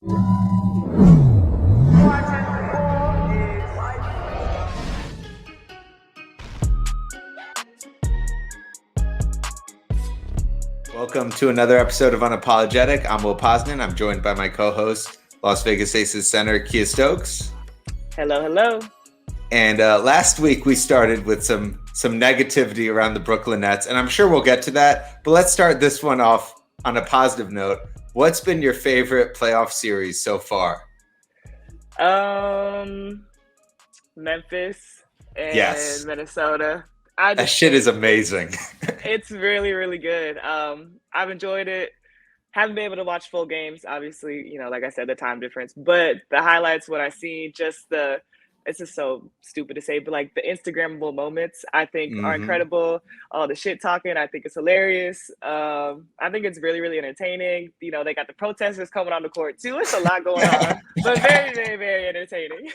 Welcome to another episode of Unapologetic. I'm Will Poznan. I'm joined by my co-host, Las Vegas Aces center, Kiah Stokes. Hello, hello. And last week we started with some negativity around the Brooklyn Nets, and I'm sure we'll get to that. But let's start this one off on a positive note. What's been your favorite playoff series so far? Memphis and Yes. Minnesota. That shit is amazing. It's really, really good. I've enjoyed it. Haven't been able to watch full games, obviously, like I said, the time difference. But the highlights, what I see, it's just so stupid to say, but like the Instagrammable moments, I think are incredible. All the shit talking, I think it's hilarious. I think it's really, really entertaining. They got the protesters coming on the court too. It's a lot going on, but very, very, very entertaining.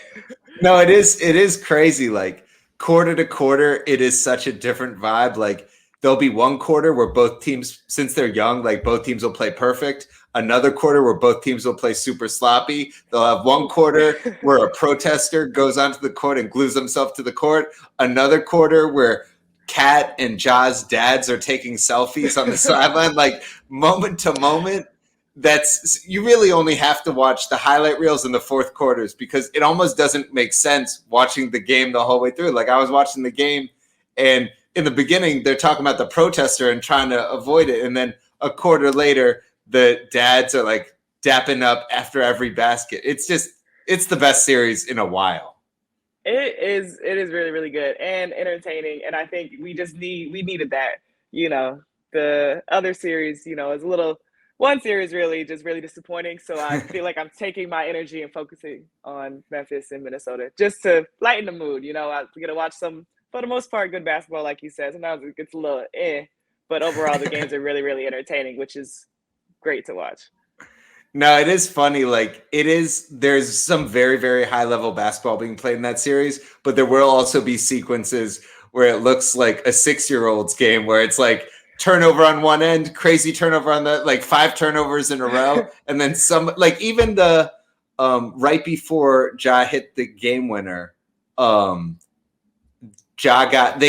No, it is crazy. Like quarter to quarter, it is such a different vibe. Like there'll be one quarter where both teams, since they're young, like both teams will play perfect. Another quarter where both teams will play super sloppy. They'll have one quarter where a protester goes onto the court and glues himself to the court. Another quarter where Kat and Ja's dads are taking selfies on the sideline. Like moment to moment, you really only have to watch the highlight reels in the fourth quarters because it almost doesn't make sense watching the game the whole way through. Like I was watching the game and in the beginning, they're talking about the protester and trying to avoid it. And then a quarter later, the dads are like dapping up after every basket. It's the best series in a while. It is really, really good and entertaining. And I think we needed that. The other series, is one series really disappointing. So I feel like I'm taking my energy and focusing on Memphis and Minnesota just to lighten the mood. I'm going to watch some, for the most part, good basketball, like you said. Sometimes it gets a little but overall the games are really, really entertaining, which is great to watch. No, it is funny. Like there's some very, very high level basketball being played in that series, but there will also be sequences where it looks like a 6-year-old's game where it's like turnover on one end, crazy turnover on the like 5 turnovers in a row. And then some, like even the right before Ja hit the game winner, they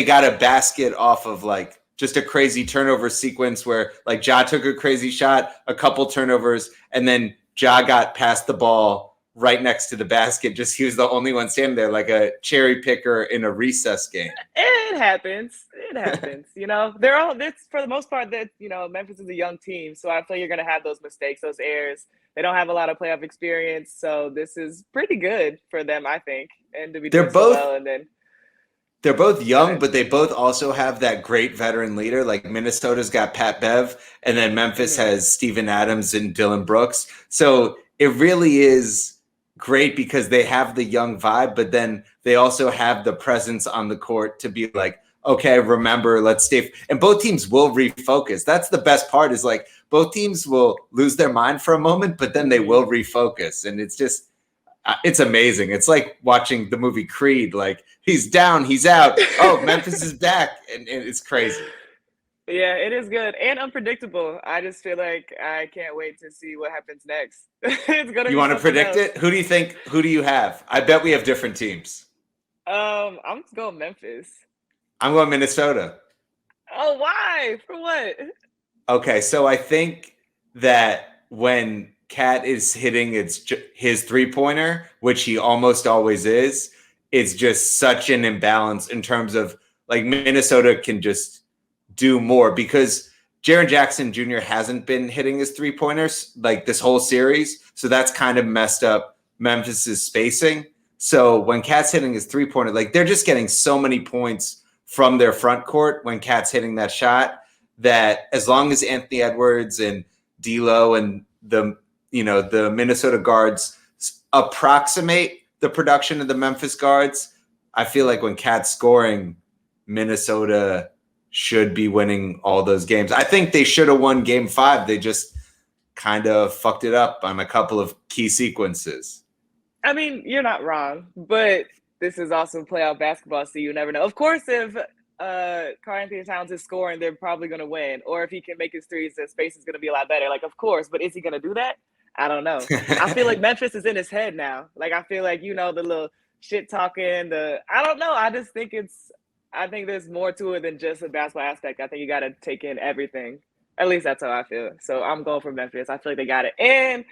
got a basket off of like just a crazy turnover sequence where like Ja took a crazy shot, a couple turnovers, and then Ja got past the ball right next to the basket. Just he was the only one standing there like a cherry picker in a recess game. It happens. It's for the most part that, Memphis is a young team. So I feel you're going to have those mistakes, those errors. They don't have a lot of playoff experience. So this is pretty good for them, I think. And to be doing so well and then. They're both young, but they both also have that great veteran leader. Like Minnesota's got Pat Bev, and then Memphis has Steven Adams and Dillon Brooks. So it really is great because they have the young vibe, but then they also have the presence on the court to be like, okay, remember, let's stay. And both teams will refocus. That's the best part is like both teams will lose their mind for a moment, but then they will refocus. And it's amazing. It's like watching the movie Creed. Like he's down, he's out. Oh, Memphis is back, and it's crazy. Yeah, it is good and unpredictable. I just feel like I can't wait to see what happens next. It's gonna. You want to predict it? Who do you think? Who do you have? I bet we have different teams. I'm just going Memphis. I'm going Minnesota. Oh, why? For what? Okay, so I think that when Kat is hitting his 3-pointer, which he almost always is, it's just such an imbalance in terms of like Minnesota can just do more because Jaren Jackson Jr. hasn't been hitting his 3-pointers like this whole series. So that's kind of messed up Memphis's spacing. So when Kat's hitting his 3-pointer, like they're just getting so many points from their front court when Kat's hitting that shot that as long as Anthony Edwards and D'Lo and the Minnesota guards approximate the production of the Memphis guards, I feel like when Kat's scoring, Minnesota should be winning all those games. I think they should have won game 5. They just kind of fucked it up on a couple of key sequences. I mean, you're not wrong, but this is also playoff basketball, so you never know. Of course, if Karl-Anthony Towns is scoring, they're probably going to win. Or if he can make his threes, the space is going to be a lot better. Like, of course, but is he going to do that? I don't know. I feel like Memphis is in his head now. Like I feel like, the little shit talking, I don't know. I think there's more to it than just a basketball aspect. I think you got to take in everything. At least that's how I feel. So I'm going for Memphis. I feel like they got it. And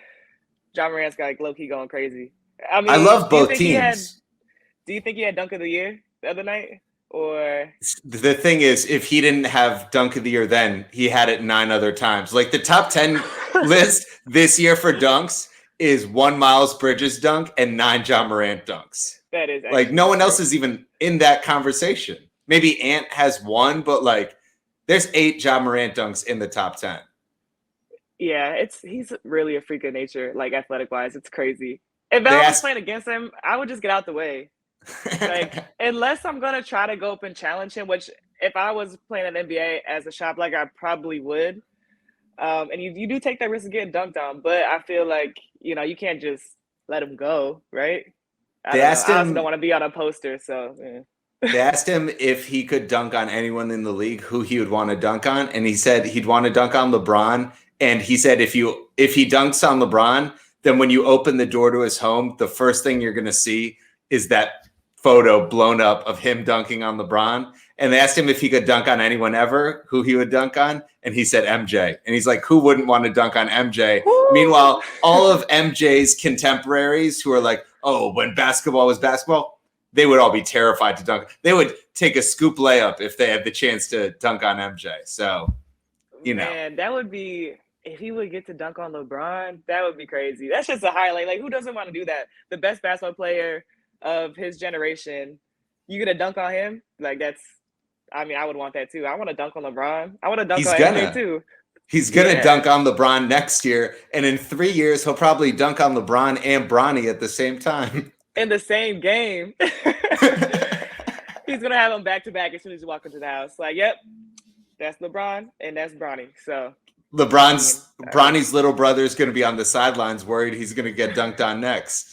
John Morant's got like low key going crazy. I I mean, love both teams. do you think he had dunk of the year the other night? Or The thing is, if he didn't have dunk of the year then, he had it 9 other times. Like the top 10 list this year for dunks is 1 Miles Bridges dunk and 9 John Morant dunks. that is Like no one true. else is even in that conversation. Maybe Ant has 1, but like there's 8 John Morant dunks in the top 10. Yeah, he's really a freak of nature, like athletic wise. It's crazy. If I was playing against him, I would just get out the way. Like, unless I'm gonna try to go up and challenge him, which if I was playing an NBA as a shot blocker, I probably would. And you do take that risk of getting dunked on, but I feel like you can't just let him go, right? I also don't want to be on a poster, so. Yeah. They asked him if he could dunk on anyone in the league, who he would want to dunk on, and he said he'd want to dunk on LeBron. And he said if he dunks on LeBron, then when you open the door to his home, the first thing you're going to see is that photo blown up of him dunking on LeBron. And they asked him if he could dunk on anyone ever, who he would dunk on. And he said MJ. And he's like, who wouldn't want to dunk on MJ? Woo! Meanwhile, all of MJ's contemporaries who are like, oh, when basketball was basketball, they would all be terrified to dunk. They would take a scoop layup if they had the chance to dunk on MJ. So, Man, that would be, if he would get to dunk on LeBron, that would be crazy. That's just a highlight. Like, who doesn't want to do that? The best basketball player of his generation, you gonna dunk on him? Like I would want that too. I want to dunk on LeBron. I want to dunk on MJ too. He's gonna dunk on LeBron next year, and in 3 years he'll probably dunk on LeBron and Bronny at the same time. In the same game. He's gonna have them back to back as soon as you walk into the house. Like, yep, that's LeBron and that's Bronny. So Bronny's little brother is gonna be on the sidelines worried he's gonna get dunked on next.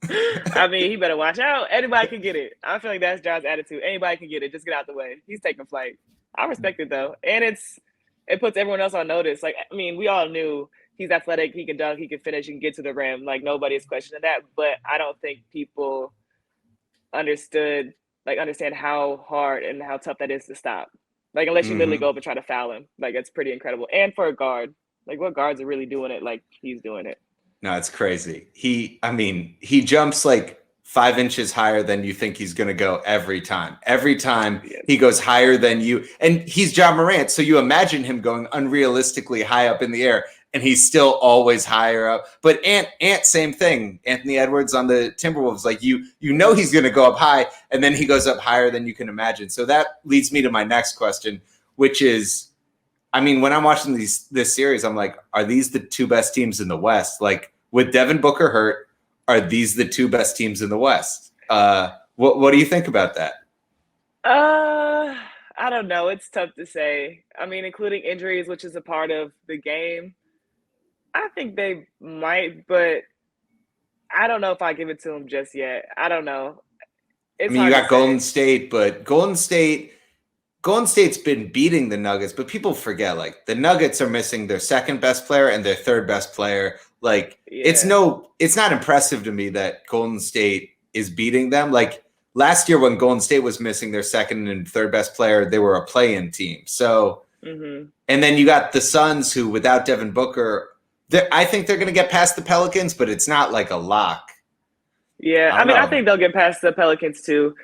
He better watch out. Anybody can get it. I feel like that's John's attitude. Anybody can get it. Just get out the way. He's taking flight. I respect it though. And it puts everyone else on notice. Like, we all knew he's athletic, he can dunk, he can finish, he can get to the rim. Like, nobody's questioning that. But I don't think people understand how hard and how tough that is to stop. Like, unless you literally go up and try to foul him. Like, it's pretty incredible. And for a guard, like, what guards are really doing it like he's doing it? No, it's crazy. He jumps like 5 inches higher than you think he's going to go every time. Every time he goes higher than you. And he's John Morant. So you imagine him going unrealistically high up in the air, and he's still always higher up. But Ant, same thing. Anthony Edwards on the Timberwolves, like he's going to go up high, and then he goes up higher than you can imagine. So that leads me to my next question, which is, when I'm watching this series, I'm like, are these the 2 best teams in the West? Like, with Devin Booker hurt, are these the 2 best teams in the West? What do you think about that? I don't know. It's tough to say. Including injuries, which is a part of the game. I think they might, but I don't know if I give it to them just yet. I don't know. You got Golden State, but Golden State's been beating the Nuggets, but people forget, like, the Nuggets are missing their second best player and their third best player. Like, it's not impressive to me that Golden State is beating them. Like, last year when Golden State was missing their second and third best player, they were a play-in team. So, and then you got the Suns, who without Devin Booker, I think they're going to get past the Pelicans, but it's not like a lock. Yeah, I think they'll get past the Pelicans too.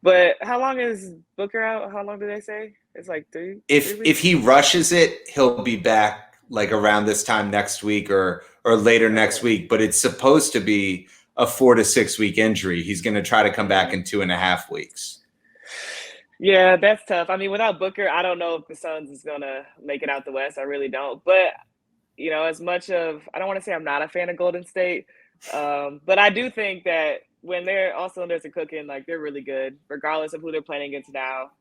But how long is Booker out? How long do they say? It's like 3 If he rushes it, he'll be back like around this time next week or later next week. But it's supposed to be a 4 to 6 week injury. He's going to try to come back in 2.5 weeks. Yeah, that's tough. Without Booker, I don't know if the Suns is going to make it out the West. I really don't. But, as much of, I don't want to say I'm not a fan of Golden State, but I do think that when they're all cylinders are cooking, like, they're really good, regardless of who they're playing against now.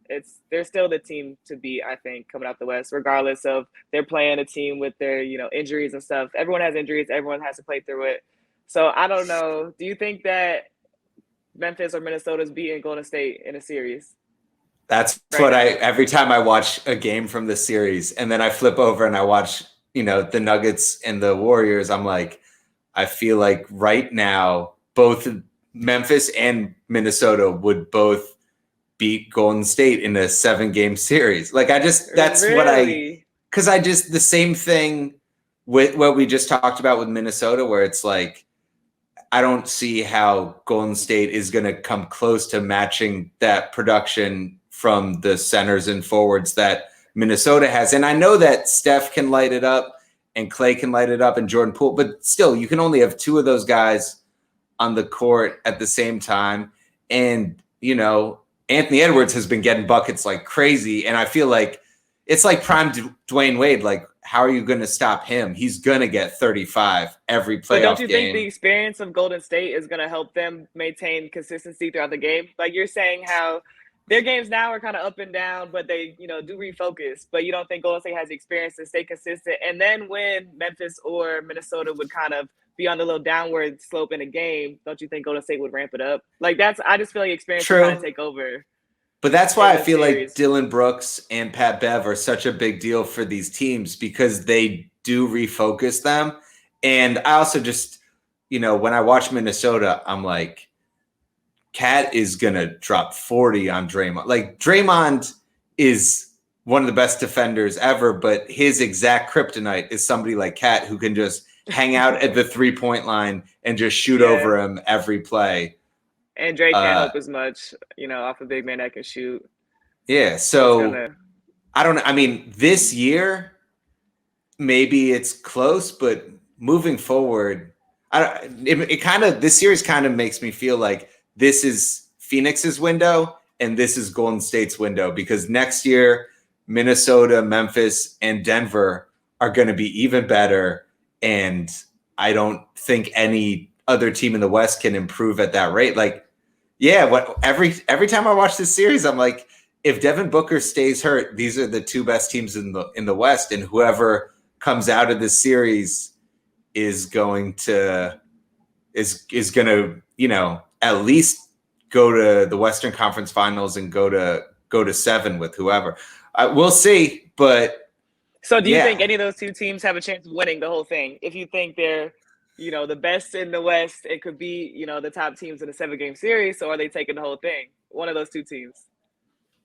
They're still the team to beat, I think, coming out the West, regardless of they're playing a team with their, injuries and stuff. Everyone has injuries. Everyone has to play through it. So I don't know. Do you think that Memphis or Minnesota is beating Golden State in a series? That's what every time I watch a game from the series and then I flip over and I watch, the Nuggets and the Warriors, I'm like, I feel like right now, both Memphis and Minnesota would both beat Golden State in a 7-game series. Like that's what Really? because I just, the same thing with what we just talked about with Minnesota, where it's like, I don't see how Golden State is going to come close to matching that production from the centers and forwards that Minnesota has. And I know that Steph can light it up and Clay can light it up and Jordan Poole, but still, you can only have two of those guys on the court at the same time. And, Anthony Edwards has been getting buckets like crazy. And I feel like it's like prime Dwayne Wade. Like, how are you going to stop him? He's going to get 35 every playoff But don't you think game. the experience of Golden State is going to help them maintain consistency throughout the game? Like you're saying how their games now are kind of up and down, but they, do refocus. But you don't think Golden State has the experience to stay consistent? And then when Memphis or Minnesota would kind of be on the little downward slope in a game, don't you think Golden State would ramp it up? Like I just feel like experience will kind of take over. But that's why I feel series. like Dylan Brooks and Pat Bev are such a big deal for these teams, because they do refocus them. And I also just, when I watch Minnesota, I'm like, Cat is going to drop 40 on Draymond. Like, Draymond is one of the best defenders ever, but his exact kryptonite is somebody like Cat who can just hang out at the 3-point line and just shoot over him every play. And Drake can't help as much, off a big man that can shoot. Yeah, so I don't know. I mean, this year, maybe it's close, but moving forward, this series kind of makes me feel like this is Phoenix's window and this is Golden State's window, because next year, Minnesota, Memphis, and Denver are going to be even better. And I don't think any other team in the West can improve at that rate. Like, every time I watch this series, I'm like, if Devin Booker stays hurt, these are the two best teams in the West, and whoever comes out of this series is going to at least go to the Western Conference Finals and go to 7 with whoever. We'll see, but so do you think any of those two teams have a chance of winning the whole thing? If you think they're the best in the West, it could be, the top teams in a 7-game series. So are they taking the whole thing? One of those two teams.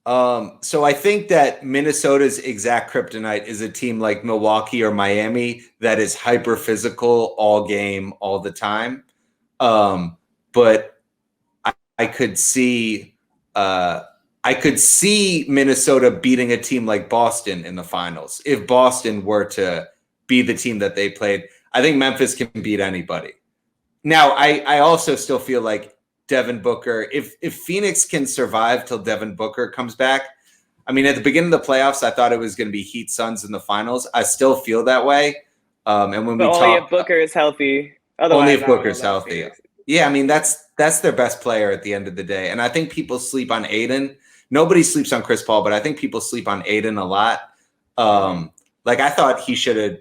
So I think that Minnesota's exact kryptonite is a team like Milwaukee or Miami that is hyper physical all game, all the time. But I could see Minnesota beating a team like Boston in the finals. If Boston were to be the team that they played, I think Memphis can beat anybody. Now, I also still feel like Devin Booker, if Phoenix can survive till Devin Booker comes back, I mean, at the beginning of the playoffs, I thought it was going to be Heat Suns in the finals. I still feel that way. And when if Booker is healthy, only if Booker's healthy. Yeah, I mean, that's their best player at the end of the day. And I think people sleep on Aiden. Nobody sleeps on Chris Paul, but I think people sleep on Aiden a lot. Like, I thought he should have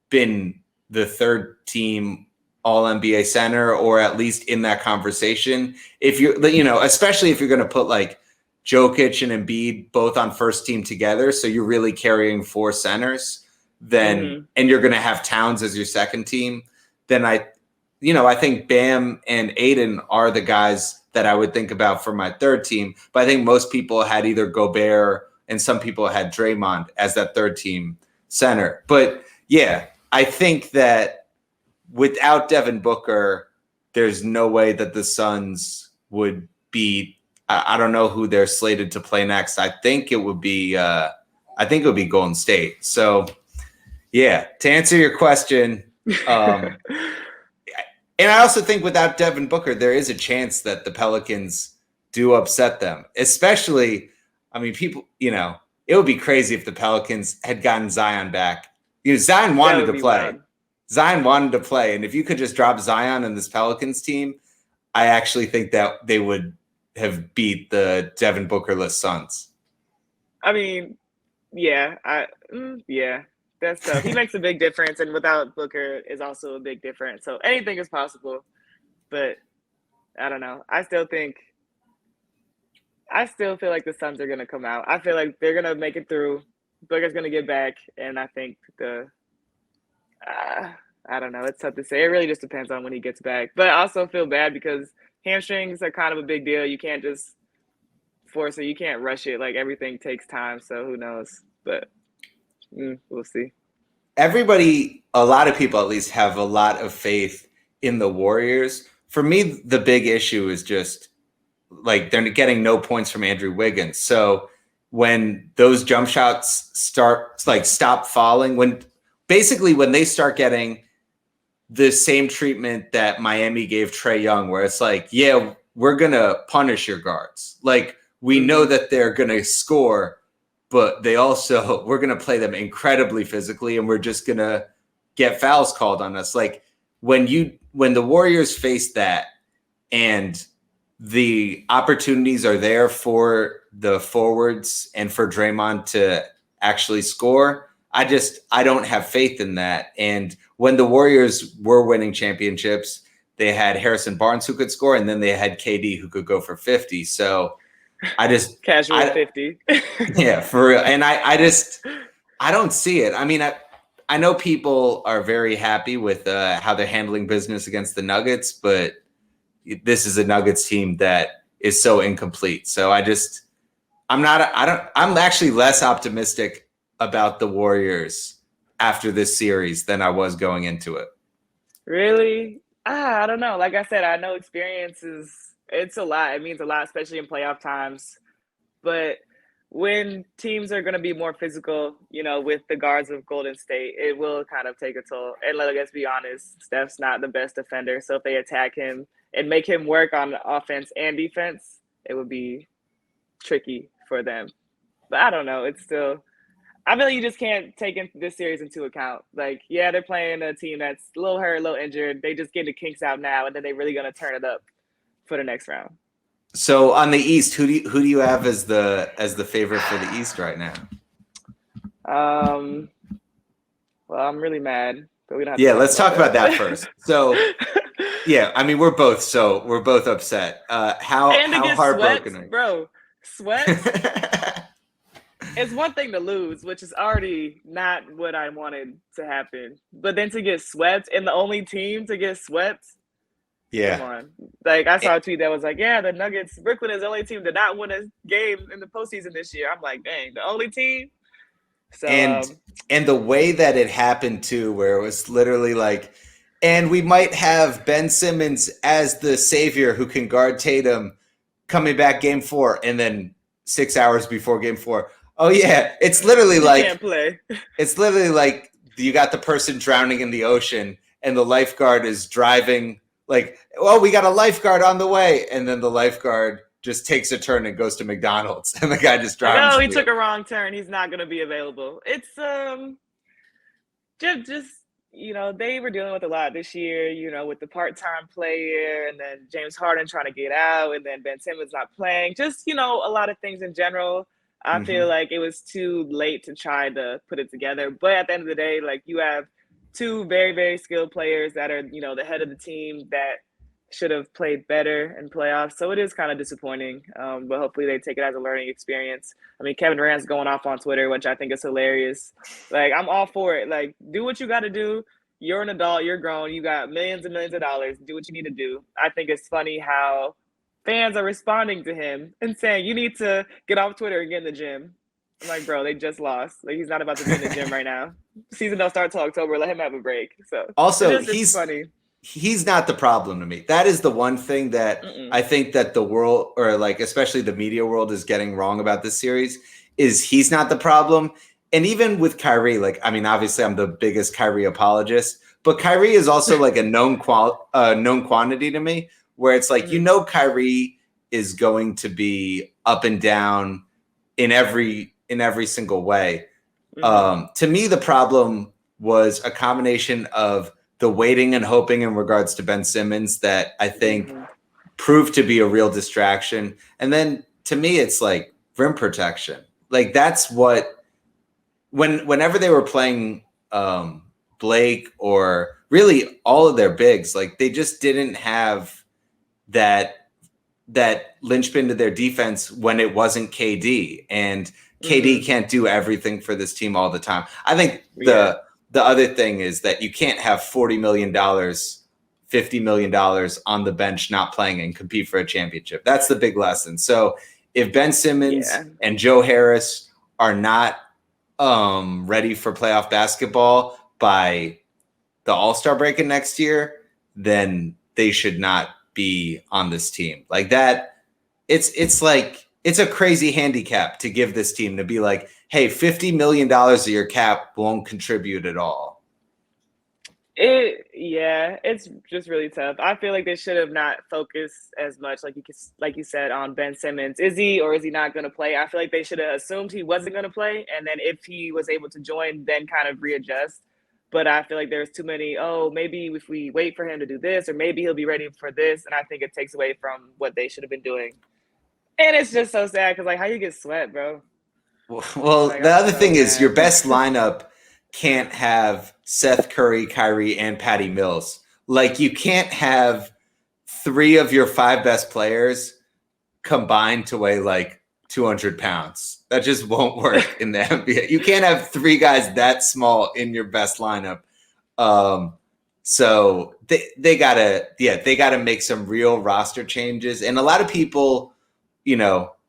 been the third team All-NBA center, or at least in that conversation. If you're, especially if you're going to put like Jokic and Embiid both on first team together, so you're really carrying 4 centers, then and you're going to have Towns as your second team, then I think Bam and Aiden are the guys that I would think about for my third team. But I think most people had either Gobert and some people had Draymond as that third team center. But yeah, I think that without Devin Booker, there's no way that the Suns would beat. I don't know who they're slated to play next. I think it would be Golden State. So yeah, to answer your question, and I also think without Devin Booker, there is a chance that the Pelicans do upset them. Especially, I mean, people, it would be crazy if the Pelicans had gotten Zion back. Zion wanted to play. Wild. Zion wanted to play. And if you could just drop Zion in this Pelicans team, I actually think that they would have beat the Devin Booker-less Suns. I mean, yeah, that's tough. He makes a big difference, and without Booker is also a big difference. So anything is possible, but I don't know. I still feel like the Suns are going to come out. I feel like they're going to make it through. Booker's going to get back, and I think I don't know. It's tough to say. It really just depends on when he gets back. But I also feel bad because hamstrings are kind of a big deal. You can't just force it. You can't rush it. Like everything takes time. So who knows? But we'll see. A lot of people at least have a lot of faith in the Warriors. For me, the big issue is just like they're getting no points from Andrew Wiggins. So when those jump shots stop falling, when they start getting the same treatment that Miami gave Trae Young, where it's like, yeah, we're going to punish your guards. Like we know that they're going to score, but we're going to play them incredibly physically and we're just going to get fouls called on us. Like when the Warriors face that and the opportunities are there for the forwards and for Draymond to actually score, I don't have faith in that. And when the Warriors were winning championships, they had Harrison Barnes who could score, and then they had KD who could go for 50. So Casual 50. Yeah, for real. And I don't see it. I mean, I know people are very happy with how they're handling business against the Nuggets, but this is a Nuggets team that is so incomplete. So I'm actually less optimistic about the Warriors after this series than I was going into it. Really? I don't know. Like I said, I know experience it's a lot. It means a lot, especially in playoff times. But when teams are going to be more physical, with the guards of Golden State, it will kind of take a toll. And let's be honest, Steph's not the best defender. So if they attack him and make him work on offense and defense, it would be tricky for them. But I don't know. It's still, I feel like you just can't take this series into account. Like, yeah, they're playing a team that's a little hurt, a little injured. They just get the kinks out now, and then they're really going to turn it up for the next round. So on the East, who do you have as the favorite for the East right now? Well, I'm really mad, but we don't have to let's talk about that first. So, yeah, I mean we're both upset. How heartbroken, sweats, bro? Sweats. It's one thing to lose, which is already not what I wanted to happen. But then to get swept, and the only team to get swept. Yeah. Come on. Like, I saw a tweet that was like, yeah, the Nuggets, Brooklyn is the only team to not win a game in the postseason this year. I'm like, dang, the only team? So, and the way that it happened, too, where it was literally like, and we might have Ben Simmons as the savior who can guard Tatum coming back game 4, and then 6 hours before game 4. Oh, yeah, it's literally like – can't play. It's literally like you got the person drowning in the ocean, and the lifeguard is driving – like, oh, we got a lifeguard on the way. And then the lifeguard just takes a turn and goes to McDonald's. And the guy just drowns. No, he took a wrong turn. He's not going to be available. It's just they were dealing with a lot this year, with the part-time player and then James Harden trying to get out and then Ben Simmons not playing. Just, a lot of things in general. I feel like it was too late to try to put it together. But at the end of the day, like you have two very, very skilled players that are, the head of the team that should have played better in playoffs. So it is kind of disappointing, but hopefully they take it as a learning experience. I mean, Kevin Durant's going off on Twitter, which I think is hilarious. Like, I'm all for it. Like, do what you got to do. You're an adult. You're grown. You got millions and millions of dollars. Do what you need to do. I think it's funny how fans are responding to him and saying, you need to get off Twitter and get in the gym. I'm like, bro, they just lost. Like, he's not about to be in the gym right now. Season don't start till October. Let him have a break. So also, it's funny. He's not the problem to me. That is the one thing that I think that the world, or like especially the media world, is getting wrong about this series. Is he's not the problem. And even with Kyrie, like, I mean, obviously I'm the biggest Kyrie apologist, but Kyrie is also like a known quantity to me, where it's like, Kyrie is going to be up and down in every single way. To me, the problem was a combination of the waiting and hoping in regards to Ben Simmons that I think proved to be a real distraction. And then to me, it's like rim protection. Like that's what, whenever they were playing Blake or really all of their bigs, like they just didn't have that linchpin to their defense when it wasn't KD, and KD can't do everything for this team all the time. I think the the other thing is that you can't have $40 million, $50 million on the bench not playing and compete for a championship. That's the big lesson. So if Ben Simmons and Joe Harris are not ready for playoff basketball by the All-Star break in next year, then they should not be on this team. Like that, it's like it's a crazy handicap to give this team to be like, hey, $50 million of your cap won't contribute at all. It's just really tough. I feel like they should have not focused as much, like you said, on Ben Simmons. Is he or is he not going to play? I feel like they should have assumed he wasn't going to play, and then if he was able to join, then kind of readjust. But I feel like there's too many. Oh, maybe if we wait for him to do this, or maybe he'll be ready for this, and I think it takes away from what they should have been doing. And it's just so sad because like how you get swept, bro. Well, like, the other thing is your best lineup can't have Seth Curry, Kyrie, and Patty Mills. Like you can't have 3 of your 5 best players combined to weigh like 200 pounds. That just won't work in the NBA. You can't have 3 guys that small in your best lineup. So they gotta make some real roster changes. And a lot of people,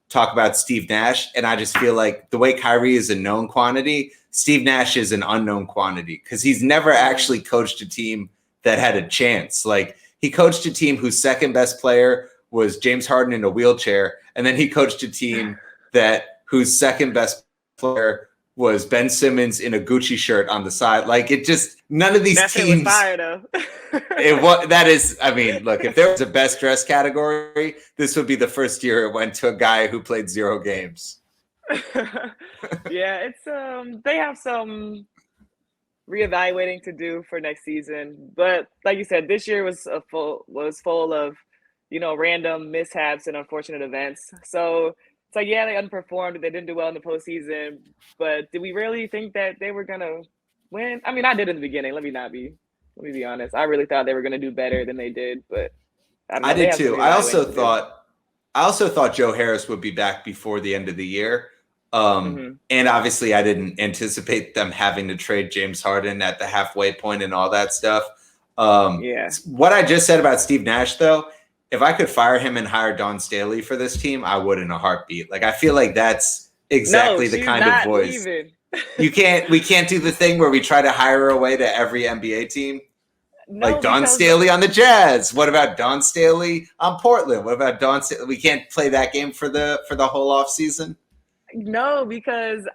talk about Steve Nash, and I just feel like the way Kyrie is a known quantity, Steve Nash is an unknown quantity because he's never actually coached a team that had a chance. Like he coached a team whose second best player was James Harden in a wheelchair, and then he coached a team whose second best player was Ben Simmons in a Gucci shirt on the side. Like it just none of these teams. Was fire though. Look, if there was a best dress category, this would be the first year it went to a guy who played 0 games. Yeah, it's they have some reevaluating to do for next season. But like you said, this year was full of, random mishaps and unfortunate events. So it's like, yeah, they underperformed. They didn't do well in the postseason. But did we really think that they were gonna win? I mean, I did in the beginning. Let me be honest. I really thought they were gonna do better than they did, but I did too. I also thought Joe Harris would be back before the end of the year. And obviously I didn't anticipate them having to trade James Harden at the halfway point and all that stuff. What I just said about Steve Nash, though, if I could fire him and hire Dawn Staley for this team, I would in a heartbeat. Like, I feel like that's exactly the kind of voice. We can't do the thing where we try to hire her away to every NBA team. No, like Dawn Staley on the Jazz. What about Dawn Staley on Portland? What about Dawn Staley? We can't play that game for the whole off season. No, because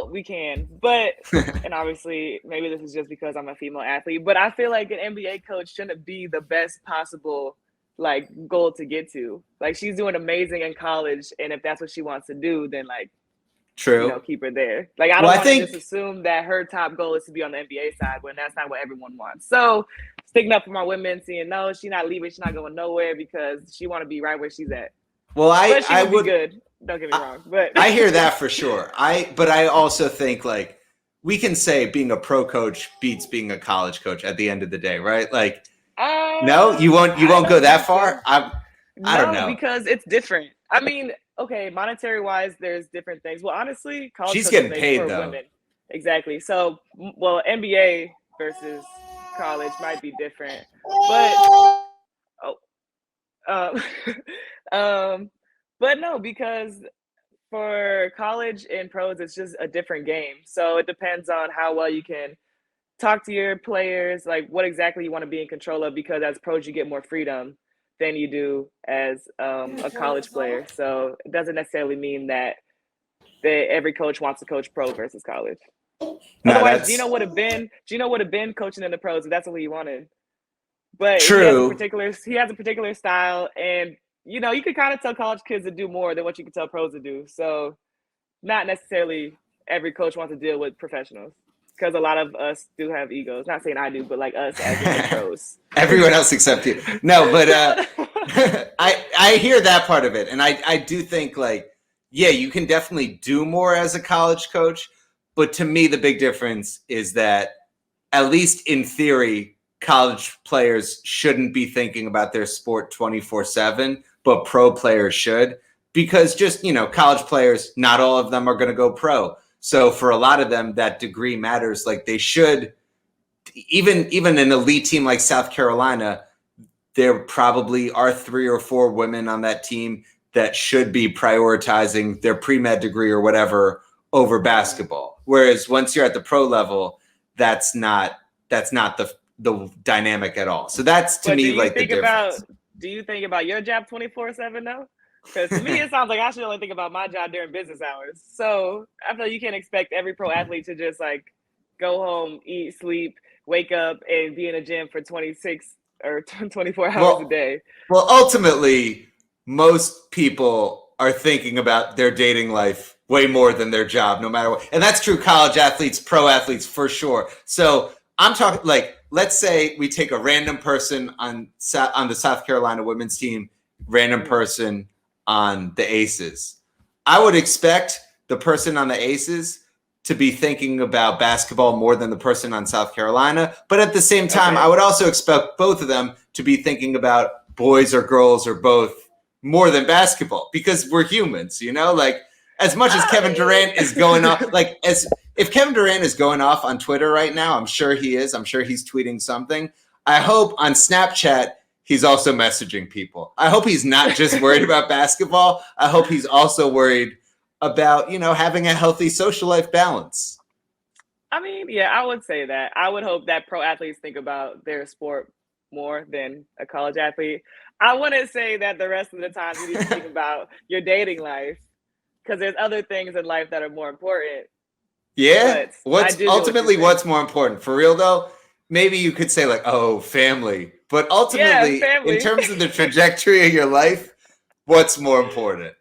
we can, but and obviously maybe this is just because I'm a female athlete, but I feel like an NBA coach shouldn't be the best possible like goal to get to. Like she's doing amazing in college, and if that's what she wants to do, then like true, keep her there. Like I don't want to just assume that her top goal is to be on the NBA side when that's not what everyone wants. So sticking up for my women, seeing no, she's not leaving, she's not going nowhere because she want to be right where she's at. Well, I would be good. Don't get me wrong, but I hear that for sure. But I also think like we can say being a pro coach beats being a college coach at the end of the day, right? Like, no, you won't go that far. I don't know, because it's different. I mean, okay, monetary wise, there's different things. Well, honestly, college she's getting paid though. Women. Exactly. So, NBA versus college might be different, but but no, because for college and pros, it's just a different game. So it depends on how well you can talk to your players, like what exactly you want to be in control of, because as pros, you get more freedom than you do as a college player. So it doesn't necessarily mean that every coach wants to coach pro versus college. Otherwise, Gino would have been coaching in the pros if that's what he wanted. But true. He has a particular style, and you could kind of tell college kids to do more than what you can tell pros to do. So not necessarily every coach wants to deal with professionals, because a lot of us do have egos. Not saying I do, but like us as pros. Everyone else except you. No, but I hear that part of it. And I do think like, yeah, you can definitely do more as a college coach. But to me, the big difference is that at least in theory, college players shouldn't be thinking about their sport 24/7, but pro players should, because just, college players, not all of them are going to go pro. So for a lot of them, that degree matters. Like they should even an elite team like South Carolina, there probably are 3 or 4 women on that team that should be prioritizing their pre-med degree or whatever over basketball. Whereas once you're at the pro level, that's not the dynamic at all. So that's to me like the difference. Do you think about your job 24/7 though? Because to me, it sounds like I should only think about my job during business hours. So I feel you can't expect every pro athlete to just like go home, eat, sleep, wake up, and be in a gym for 26 or 24 hours a day. Well, ultimately, most people are thinking about their dating life way more than their job, no matter what. And that's true college athletes, pro athletes for sure. So I'm talking like, let's say we take a random person on the South Carolina women's team, random person on the Aces. I would expect the person on the Aces to be thinking about basketball more than the person on South Carolina. But at the same time, I would also expect both of them to be thinking about boys or girls or both more than basketball, because we're humans, you know, like as much as Kevin Durant is going off, like if Kevin Durant is going off on Twitter right now, I'm sure he is. I'm sure he's tweeting something. I hope on Snapchat, he's also messaging people. I hope he's not just worried about basketball. I hope he's also worried about, you know, having a healthy social life balance. I mean, yeah, I would say that. I would hope that pro athletes think about their sport more than a college athlete. I wouldn't say that the rest of the time you need to think about your dating life, because there's other things in life that are more important. Yeah. What's more important? For real though, maybe you could say like, oh, family. But ultimately, in terms of the trajectory of your life, what's more important?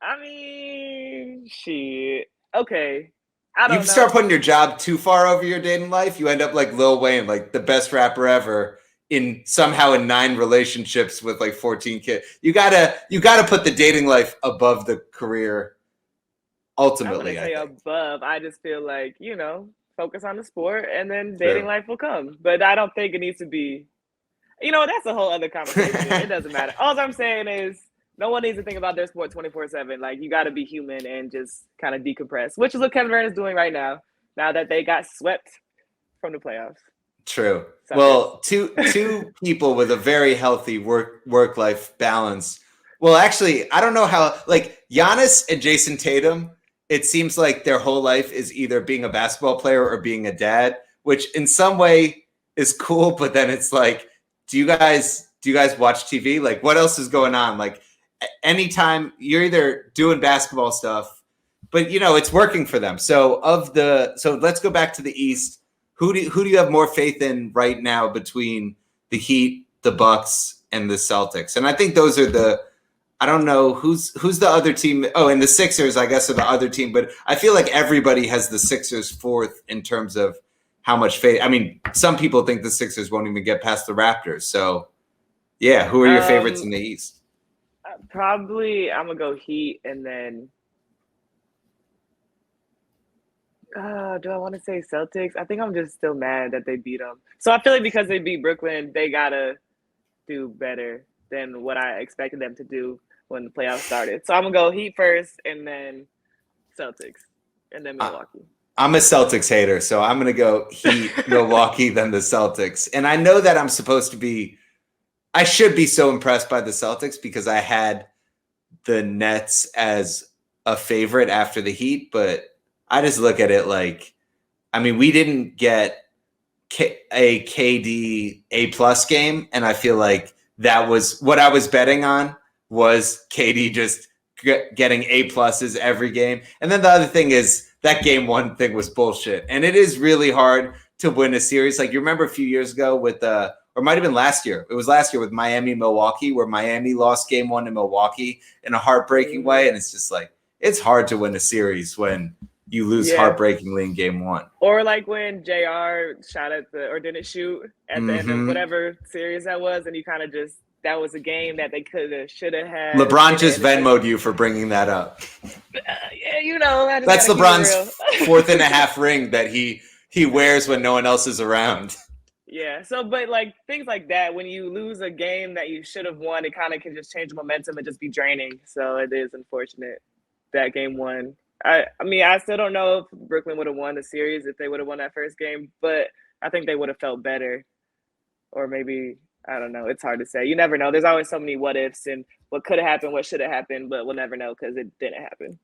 I mean, shit. Okay. I don't know. You start putting your job too far over your dating life, you end up like Lil Wayne, like the best rapper ever, somehow in 9 relationships with like 14 kids. You gotta put the dating life above the career. Ultimately, I wouldn't say above. I just feel like, you know, focus on the sport and then dating life will come. But I don't think it needs to be, you know, that's a whole other conversation. It doesn't matter. All I'm saying is no one needs to think about their sport 24/7. Like, you got to be human and just kind of decompress, which is what Kevin Durant is doing right now that they got swept from the playoffs. True. Well, two people with a very healthy work-life balance. Well, actually, I don't know how, like Giannis and Jason Tatum, it seems like their whole life is either being a basketball player or being a dad, which in some way is cool. But then it's like, do you guys watch TV? Like, what else is going on? Like, anytime you're either doing basketball stuff, but you know, it's working for them. So let's go back to the East. Who do you have more faith in right now between the Heat, the Bucks, and the Celtics? And I think those are I don't know who's the other team. Oh, and the Sixers, I guess, are the other team. But I feel like everybody has the Sixers fourth in terms of how much faith. I mean, some people think the Sixers won't even get past the Raptors. So, yeah, who are your favorites in the East? Probably I'm gonna go Heat, and then do I want to say Celtics? I think I'm just still mad that they beat them. So I feel like because they beat Brooklyn, they gotta do better than what I expected them to do when the playoffs started. So I'm gonna go Heat first, and then Celtics, and then Milwaukee. I'm a Celtics hater, so I'm gonna go Heat, Milwaukee, then the Celtics. And I know that I should be so impressed by the Celtics because I had the Nets as a favorite after the Heat, but I just look at it like, I mean, we didn't get a KD A+ game, and I feel like that was what I was betting on, was KD just getting A+ every game. And then the other thing is that game 1 thing was bullshit, and it is really hard to win a series. Like, you remember a few years ago with or it might have been last year. It was last year with Miami-Milwaukee, where Miami lost game 1 in Milwaukee in a heartbreaking way, and it's just like, it's hard to win a series when you lose heartbreakingly in game 1. Or like when JR shot didn't shoot at the end of whatever series that was, and you kind of just, that was a game that they should have had. LeBron just Venmo'd you for bringing that up. Yeah, you know. That's LeBron's 4th and a half ring that he wears when no one else is around. Yeah, so, but like things like that, when you lose a game that you should have won, it kind of can just change momentum and just be draining. So it is unfortunate that game 1. I mean, I still don't know if Brooklyn would have won the series if they would have won that first game, but I think they would have felt better, or maybe I don't know. It's hard to say. You never know. There's always so many what ifs and what could have happened, what should have happened, but we'll never know because it didn't happen.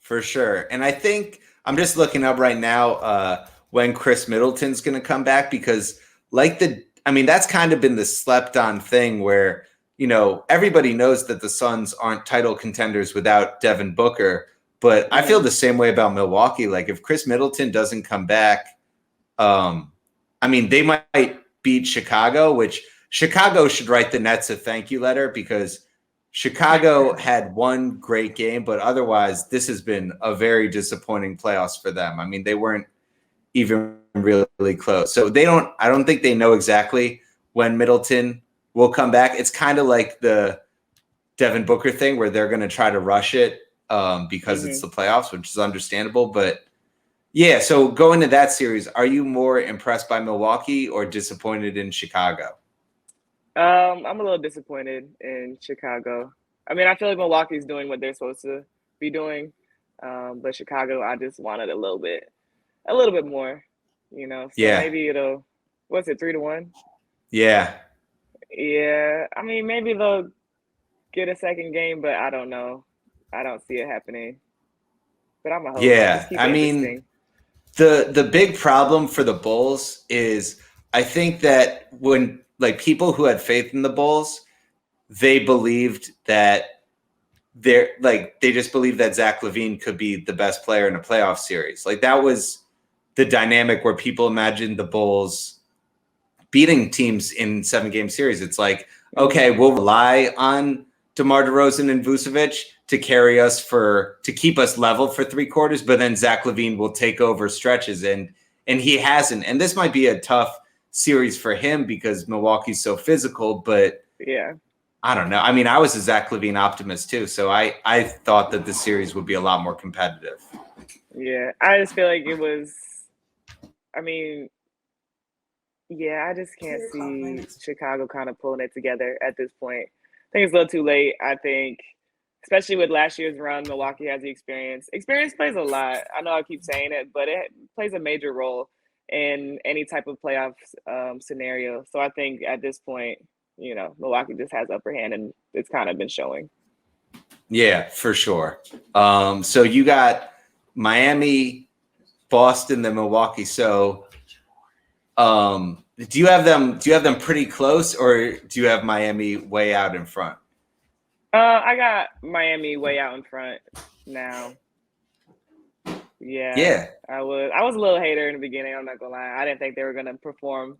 For sure. And I think I'm just looking up right now when Chris Middleton's going to come back because, that's kind of been the slept on thing where, everybody knows that the Suns aren't title contenders without Devin Booker. But I feel the same way about Milwaukee. Like, if Chris Middleton doesn't come back, they might beat Chicago, which Chicago should write the Nets a thank you letter because Chicago had one great game, but otherwise this has been a very disappointing playoffs for them. They weren't even really close. So I don't think they know exactly when Middleton will come back. It's kind of like the Devin Booker thing where they're going to try to rush it because it's the playoffs, which is understandable. But yeah, so going to that series, are you more impressed by Milwaukee or disappointed in Chicago? I'm a little disappointed in Chicago. I feel like Milwaukee's doing what they're supposed to be doing, but Chicago, I just wanted a little bit more, So maybe it'll. What's it, 3-1? Yeah. Yeah, maybe they'll get a second game, but I don't know. I don't see it happening. But I'm a hope. Yeah, the big problem for the Bulls is I think that when people who had faith in the Bulls, they believed that they just believed that Zach LaVine could be the best player in a playoff series. That was the dynamic where people imagined the Bulls beating teams in 7-game series. It's like, okay, we'll rely on DeMar DeRozan and Vucevic to carry us to keep us level for 3 quarters, but then Zach LaVine will take over stretches and he hasn't. And this might be a tough series for him because Milwaukee's so physical, but yeah, I don't know. I was a Zach LaVine optimist too, so I thought that the series would be a lot more competitive. Yeah, I just feel like it was. I just can't see Chicago kind of pulling it together at this point. I think it's a little too late. I think, especially with last year's run, Milwaukee has the experience. Experience plays a lot. I know I keep saying it, but it plays a major role in any type of playoff scenario. So I think at this point, Milwaukee just has upper hand, and it's kind of been showing. Yeah, for sure. So you got Miami, Boston, then Milwaukee. So do you have them pretty close, or do you have Miami way out in front? I got Miami way out in front now. Yeah. I was a little hater in the beginning, I'm not gonna lie. I didn't think they were gonna perform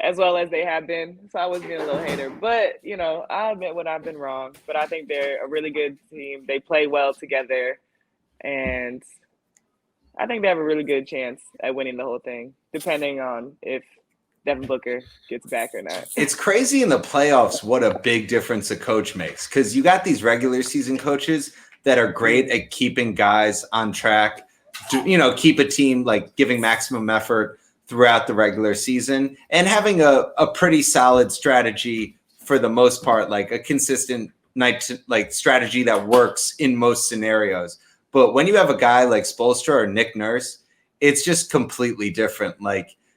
as well as they have been. So I was being a little hater. But, I admit when I've been wrong. But I think they're a really good team. They play well together. And I think they have a really good chance at winning the whole thing, depending on if Devin Booker gets back or not. It's crazy in the playoffs what a big difference a coach makes. Because you got these regular season coaches that are great at keeping guys on track, to, keep a team giving maximum effort throughout the regular season and having a pretty solid strategy for the most part, a consistent strategy that works in most scenarios. But when you have a guy like Spoelstra or Nick Nurse, it's just completely different.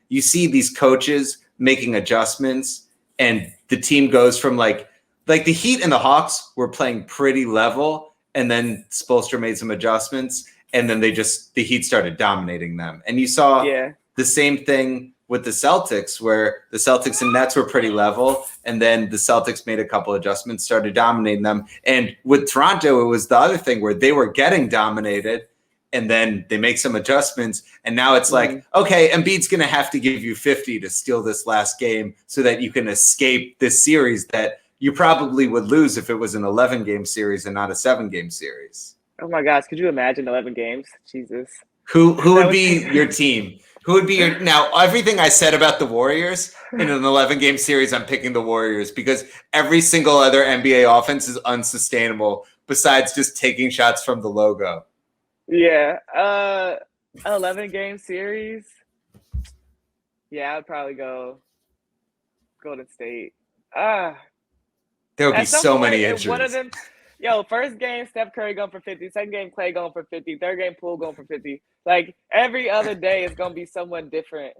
You see these coaches making adjustments and the team goes from the Heat and the Hawks were playing pretty level. And then Spoelstra made some adjustments and then the Heat started dominating them. And you saw the same thing with the Celtics, where the Celtics and Nets were pretty level, and then the Celtics made a couple adjustments, started dominating them. And with Toronto, it was the other thing where they were getting dominated, and then they make some adjustments, and now it's okay, Embiid's going to have to give you 50 to steal this last game so that you can escape this series that you probably would lose if it was an 11-game series and not a 7-game series. Oh my gosh, could you imagine 11 games? Jesus. Who would be your team? Who would be your now? Everything I said about the Warriors in an 11-game series, I'm picking the Warriors because every single other NBA offense is unsustainable besides just taking shots from the logo. Yeah, 11-game series. Yeah, I'd probably go Golden State. There would be so many injuries. One of them. First game, Steph Curry going for 50. Second game, Clay going for 50. Third game, Poole going for 50. Every other day is going to be someone different.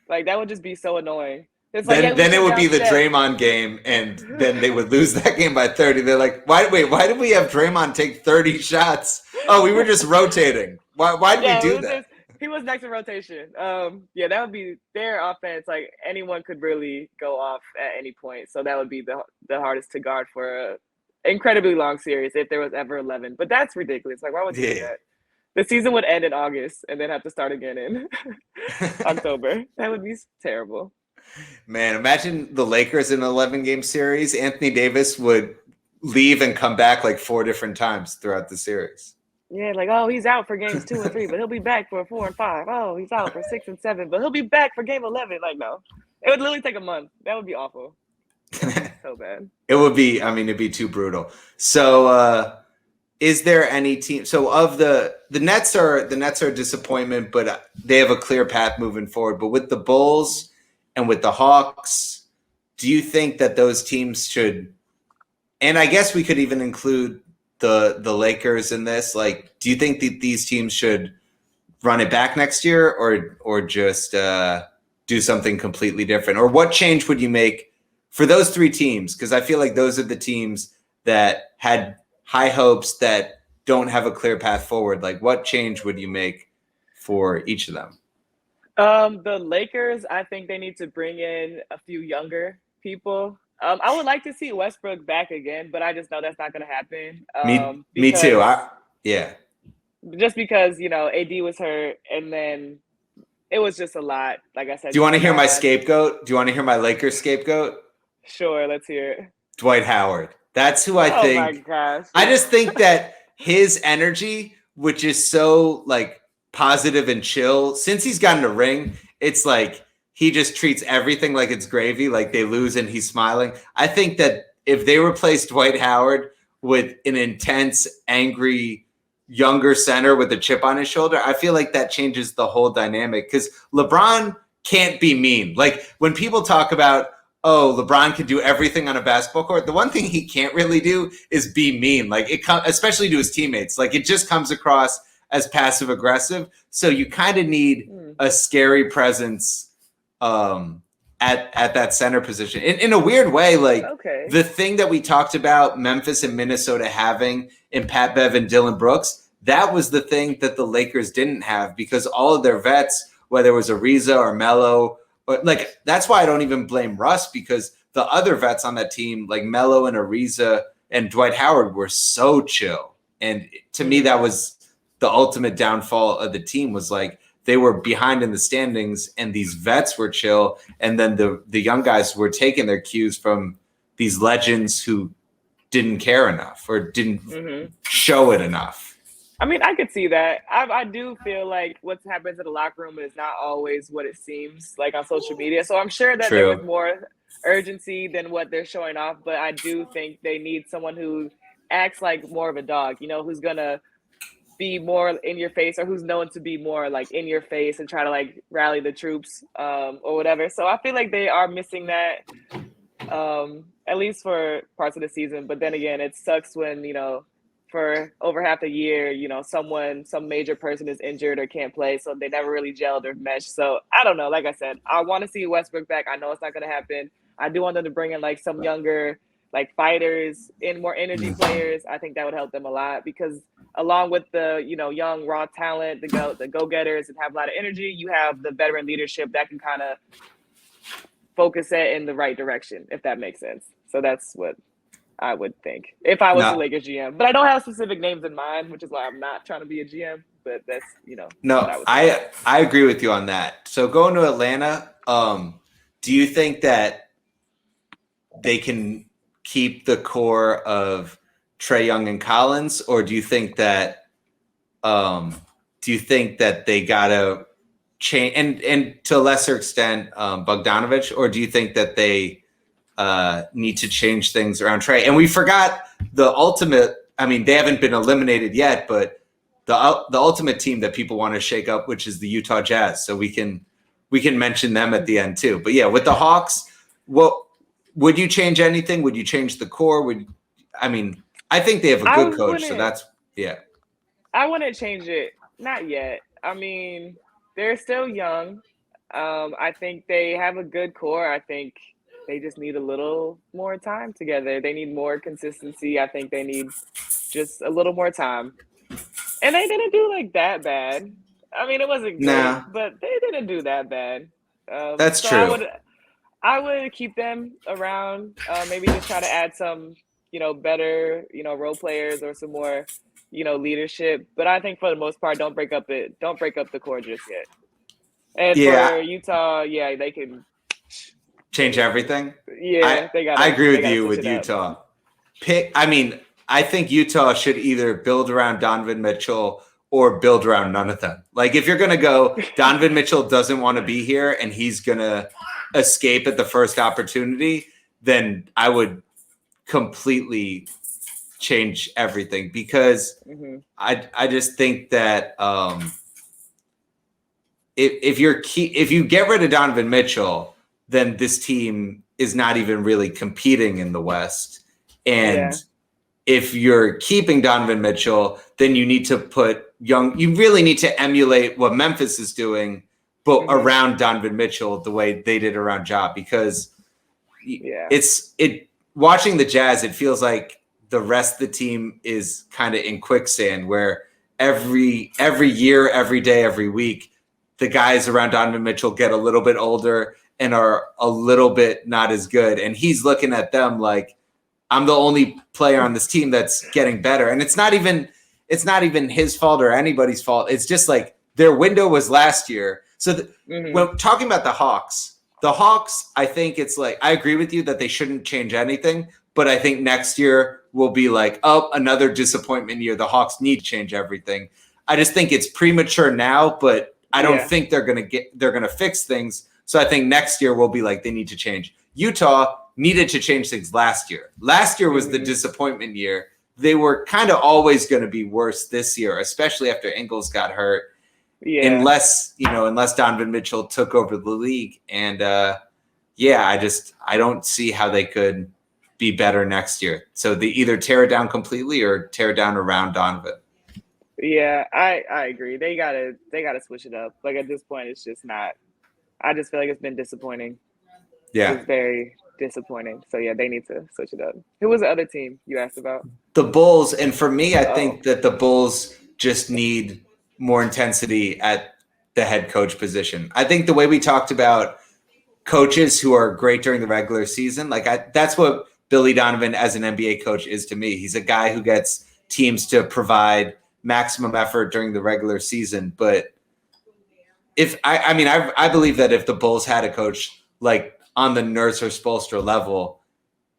Like that would just be so annoying. It's like, yeah, Then it took would down be the Steph. Draymond game, and then they would lose that game by 30. They're like, why did we have Draymond take 30 shots? Oh, we were just rotating. Why did we Yeah, do it was that? just he was next in rotation. Yeah, that would be their offense. Like anyone could really go off at any point, so that would be the hardest to guard for a incredibly long series if there was ever 11. But that's ridiculous. Like, why would you do Yeah. that? The season would end in August and then have to start again in October. That would be terrible. Man, imagine the Lakers in an 11-game series. Anthony Davis would leave and come back like 4 different times throughout the series. Yeah, like, oh, he's out for games 2 and 3, but he'll be back for 4 and 5. Oh, he's out for 6 and 7, but he'll be back for game 11. Like, no, it would literally take a month. That would be awful. So bad. It would be. I mean, it'd be too brutal. So, is there any team? So, of the Nets are a disappointment, but they have a clear path moving forward. But with the Bulls and with the Hawks, do you think that those teams should? And I guess we could even include the Lakers in this. Like, do you think that these teams should run it back next year, or just do something completely different? Or what change would you make for those 3 teams? Because I feel like those are the teams that had high hopes that don't have a clear path forward. Like, what change would you make for each of them? The Lakers, I think they need to bring in a few younger people. I would like to see Westbrook back again, but I just know that's not going to happen. Me too. Yeah. Just because, AD was hurt and then it was just a lot. Like I said. Do you want to hear my scapegoat? Do you want to hear my Lakers scapegoat? Sure, let's hear it. Dwight Howard. That's who I think. Oh my gosh. I just think that his energy, which is so like positive and chill, since he's gotten a ring, it's like he just treats everything like it's gravy, like they lose and he's smiling. I think that if they replace Dwight Howard with an intense, angry, younger center with a chip on his shoulder, I feel like that changes the whole dynamic, because LeBron can't be mean. Like when people talk about, oh, LeBron can do everything on a basketball court, the one thing he can't really do is be mean. Like especially to his teammates. Like it just comes across as passive aggressive. So you kind of need a scary presence at that center position. In a weird way, like the thing that we talked about Memphis and Minnesota having in Pat Bev and Dylan Brooks, that was the thing that the Lakers didn't have, because all of their vets, whether it was Ariza or Melo, but like that's why I don't even blame Russ, because the other vets on that team, like Melo and Ariza and Dwight Howard, were so chill. And to me, that was the ultimate downfall of the team, was like they were behind in the standings and these vets were chill. And then the young guys were taking their cues from these legends who didn't care enough or didn't show it enough. I mean, I could see that. I do feel like what happens in the locker room is not always what it seems like on social media. So I'm sure that there was more urgency than what they're showing off. But I do think they need someone who acts like more of a dog, who's going to be more in your face, or who's known to be more like in your face and try to like rally the troops or whatever. So I feel like they are missing that at least for parts of the season. But then again, it sucks when, for over half the year, some major person is injured or can't play, so they never really gelled or meshed. So I don't know. Like I said, I want to see Westbrook back. I know it's not going to happen. I do want them to bring in like some younger, like fighters and more energy players. I think that would help them a lot, because along with the young raw talent, the go-getters and have a lot of energy, you have the veteran leadership that can kind of focus it in the right direction, if that makes sense. So that's what I would think if I was the Lakers GM. But I don't have specific names in mind, which is why I'm not trying to be a GM. But that's No, I agree with you on that. So going to Atlanta, do you think that they can keep the core of Trae Young and Collins, or do you think that they gotta change and to a lesser extent Bogdanovich, or do you think that they need to change things around Trae? And we forgot the ultimate. I mean, they haven't been eliminated yet, but the ultimate team that people want to shake up, which is the Utah Jazz. So we can mention them at the end too. But yeah, with the Hawks, would you change anything? Would you change the core? I think they have a good coach, so that's I wouldn't change it. Not yet. I mean, they're still young. I think they have a good core. I think they just need a little more time together. They need more consistency. I think they need just a little more time. And they didn't do like that bad. I mean, it wasn't great, Nah, but they didn't do that bad. that's So true. I would keep them around. Maybe just try to add some, better, role players or some more, leadership. But I think for the most part, don't break up the core just yet. And Yeah, for Utah, yeah, they can. change everything. I Yeah, I agree they with gotta you switch with it up. Utah. I mean, I think Utah should either build around Donovan Mitchell or build around none of them. Like if you're gonna go, Donovan Mitchell doesn't want to be here and he's gonna escape at the first opportunity, then I would completely change everything because Hmm. I just think that if you get rid of Donovan Mitchell, then this team is not even really competing in the West. And Yeah. if you're keeping Donovan Mitchell, then you need to you really need to emulate what Memphis is doing, but Hmm. around Donovan Mitchell the way they did around Ja, because Yeah. it watching the Jazz, it feels like the rest of the team is kind of in quicksand where every year, every day, every week, the guys around Donovan Mitchell get a little bit older and are a little bit not as good. And he's looking at them like, I'm the only player on this team that's getting better. And it's not even his fault or anybody's fault. It's just like their window was last year. So Hmm. when talking about the Hawks, I think it's like I agree with you that they shouldn't change anything, but I think next year will be like, oh, another disappointment year. The Hawks need to change everything. I just think it's premature now, but I don't Yeah. think they're gonna fix things. So I think next year will be like they need to change. Utah needed to change things last year. Last year was the Hmm. disappointment year. They were kind of always going to be worse this year, especially after Ingles got hurt. Yeah. Unless Donovan Mitchell took over the league. And yeah, I don't see how they could be better next year. So they either tear it down completely or tear it down around Donovan. Yeah. I agree. They gotta switch it up. Like at this point, it's just not. I just feel like it's been disappointing. Yeah. It's very disappointing. So yeah, they need to switch it up. Who was the other team you asked about? The Bulls, and for me, I Oh. think that the Bulls just need more intensity at the head coach position. I think the way we talked about coaches who are great during the regular season, that's what Billy Donovan as an NBA coach is to me. He's a guy who gets teams to provide maximum effort during the regular season. But if I believe that if the Bulls had a coach like on the Nurse or Spoelstra level,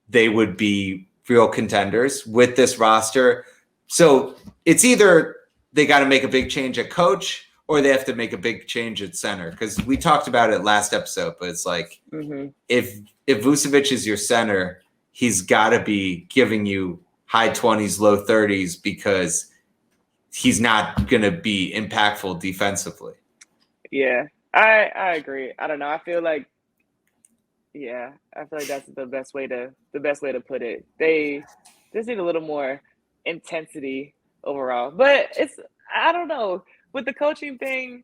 they would be real contenders with this roster. So it's either they got to make a big change at coach or they have to make a big change at center. Because we talked about it last episode, but it's like Hmm. if Vucevic is your center, he's got to be giving you high 20s, low 30s because he's not going to be impactful defensively. Yeah. I agree. I don't know. I feel like that's the best way to put it. They just need a little more intensity overall. But it's I don't know. With the coaching thing,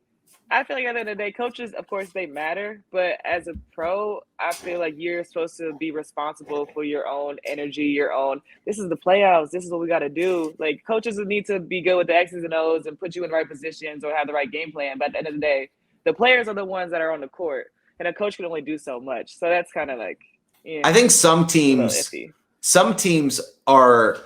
I feel like at the end of the day, coaches, of course, they matter. But as a pro, I feel like you're supposed to be responsible for your own energy, your own. This is the playoffs. This is what we got to do. Like coaches need to be good with the X's and O's and put you in the right positions or have the right game plan. But at the end of the day, the players are the ones that are on the court, and a coach can only do so much. So that's kind of like, yeah, I think a little iffy. some teams are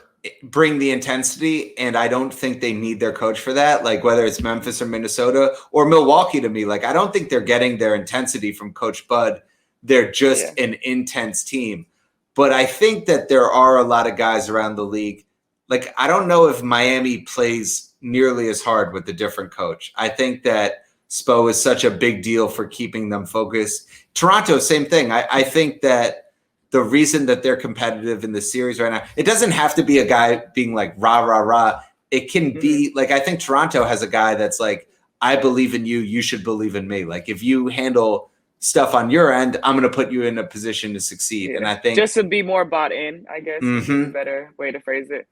bring the intensity, and I don't think they need their coach for that. Like whether it's Memphis or Minnesota or Milwaukee, to me, like I don't think they're getting their intensity from Coach Bud. They're Yeah. just an intense team. But I think that there are a lot of guys around the league. Like I don't know if Miami plays nearly as hard with a different coach. I think that Spo is such a big deal for keeping them focused. Toronto, same thing. I think that the reason that they're competitive in the series right now, it doesn't have to be a guy being like rah, rah, rah. It can be like, I think Toronto has a guy that's like, I believe in you. You should believe in me. Like if you handle stuff on your end, I'm going to put you in a position to succeed. And Yeah. I think, Just to be more bought in, I guess, would be the mm-hmm, better way to phrase it.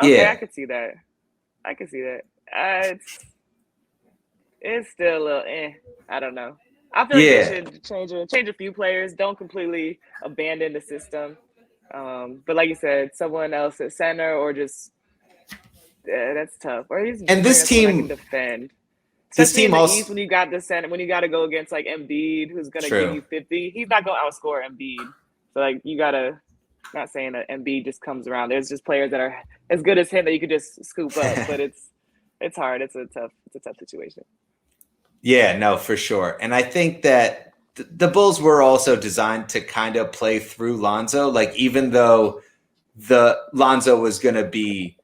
Okay, I yeah. could see that. I could see that. It's still a little I don't know. I feel like they should change a few players. Don't completely abandon the system. But like you said, someone else at center or just that's tough. Or he's And this team team can defend. This Especially team in the also East, when you got the center, when you got to go against like Embiid, who's going to give you 50, he's not going to outscore Embiid. So like you got to, not saying that Embiid just comes around. There's just players that are as good as him that you could just scoop up, but it's hard. It's a tough situation. Yeah, no, for sure. And I think that the Bulls were also designed to kind of play through Lonzo. Like even though the Lonzo was going to be,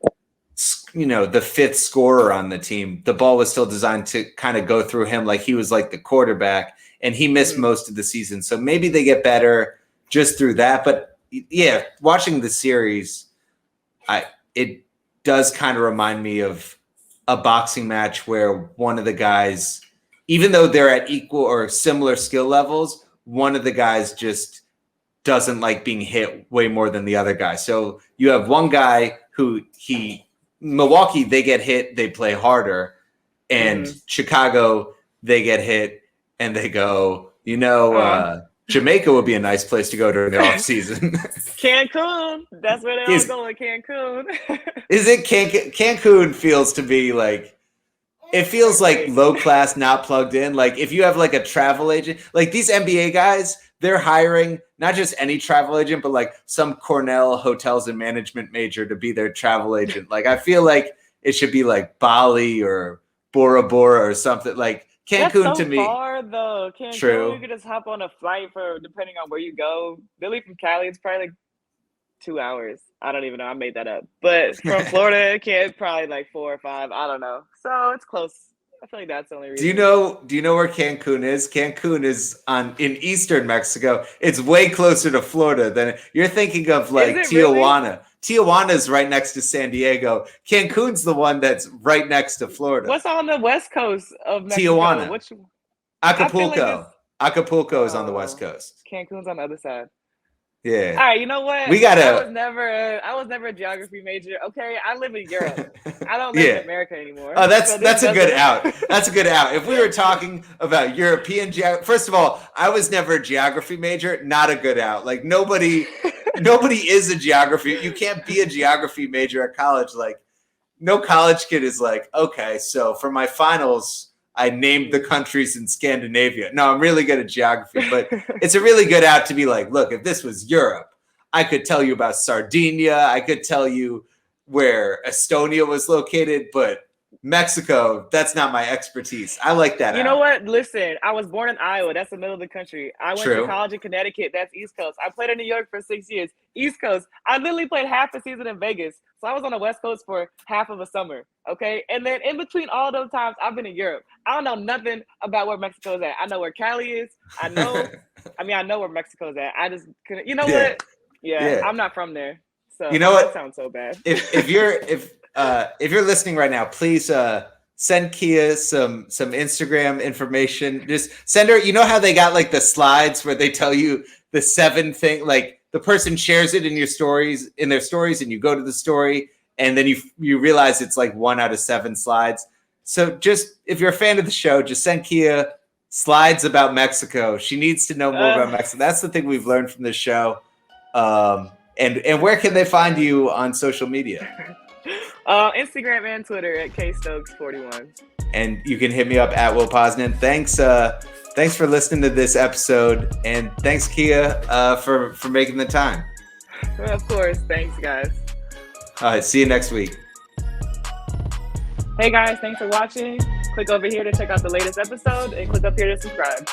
you know, the fifth scorer on the team, the ball was still designed to kind of go through him. Like he was like the quarterback, and he missed most of the season. So maybe they get better just through that. But yeah, watching the series, it does kind of remind me of a boxing match where one of the guys, even though they're at equal or similar skill levels, one of the guys just doesn't like being hit way more than the other guy. So you have one guy who Milwaukee, they get hit, they play harder. And Chicago, they get hit and they go, Jamaica would be a nice place to go during the off season. Cancun. That's where they're all going, Cancun. Is it Cancun feels to be like, it feels like low class, not plugged in. Like if you have like a travel agent, like these NBA guys, they're hiring not just any travel agent, but like some Cornell hotels and management major to be their travel agent. Like I feel like it should be like Bali or Bora Bora or something. Like Cancun That's so to me. Far though. Cancun, true. You could just hop on a flight for depending on where you go. They leave from Cali. It's probably like 2 hours. I don't even know. I made that up. But from Florida, it's probably like 4 or 5. I don't know. So it's close. I feel like that's the only reason. Do you know where Cancun is? Cancun is in eastern Mexico. It's way closer to Florida than you're thinking of, like Tijuana. Really? Tijuana is right next to San Diego. Cancun's the one that's right next to Florida. What's on the west coast of Mexico? Tijuana. Acapulco. Acapulco is on the west coast. Cancun's on the other side. Yeah. All right. You know what? I was never a geography major. Okay. I live in Europe. I don't live in America anymore. Oh, that's a good out. That's a good out. If we were talking about European geography, first of all, I was never a geography major. Not a good out. Like nobody is a geography. You can't be a geography major at college. Like no college kid is like, okay, so for my finals, I named the countries in Scandinavia. No, I'm really good at geography, but it's a really good out to be like, look, if this was Europe, I could tell you about Sardinia. I could tell you where Estonia was located, but Mexico, that's not my expertise. I like that. You know what? Listen, I was born in Iowa. That's the middle of the country. I went to college in Connecticut. That's East Coast. I played in New York for 6 years. East Coast. I literally played half the season in Vegas. So I was on the West Coast for half of a summer. Okay. And then in between all those times, I've been in Europe. I don't know nothing about where Mexico is at. I know where Cali is. I know where Mexico is at. I just couldn't, what? Yeah, I'm not from there. So you know what? That sounds so bad. If you're listening right now, please send Kiah some Instagram information. Just send her. You know how they got like the slides where they tell you the 7 thing, like the person shares it in their stories, and you go to the story, and then you realize it's like 1 out of 7 slides. So just if you're a fan of the show, just send Kiah slides about Mexico. She needs to know more about Mexico. That's the thing we've learned from this show. And where can they find you on social media? Instagram and Twitter at Kiah Stokes 41. And you can hit me up at Will Poznan. Thanks for listening to this episode, and thanks Kiah for making the time. Of course, thanks guys. All right, see you next week. Hey guys, thanks for watching. Click over here to check out the latest episode, and click up here to subscribe.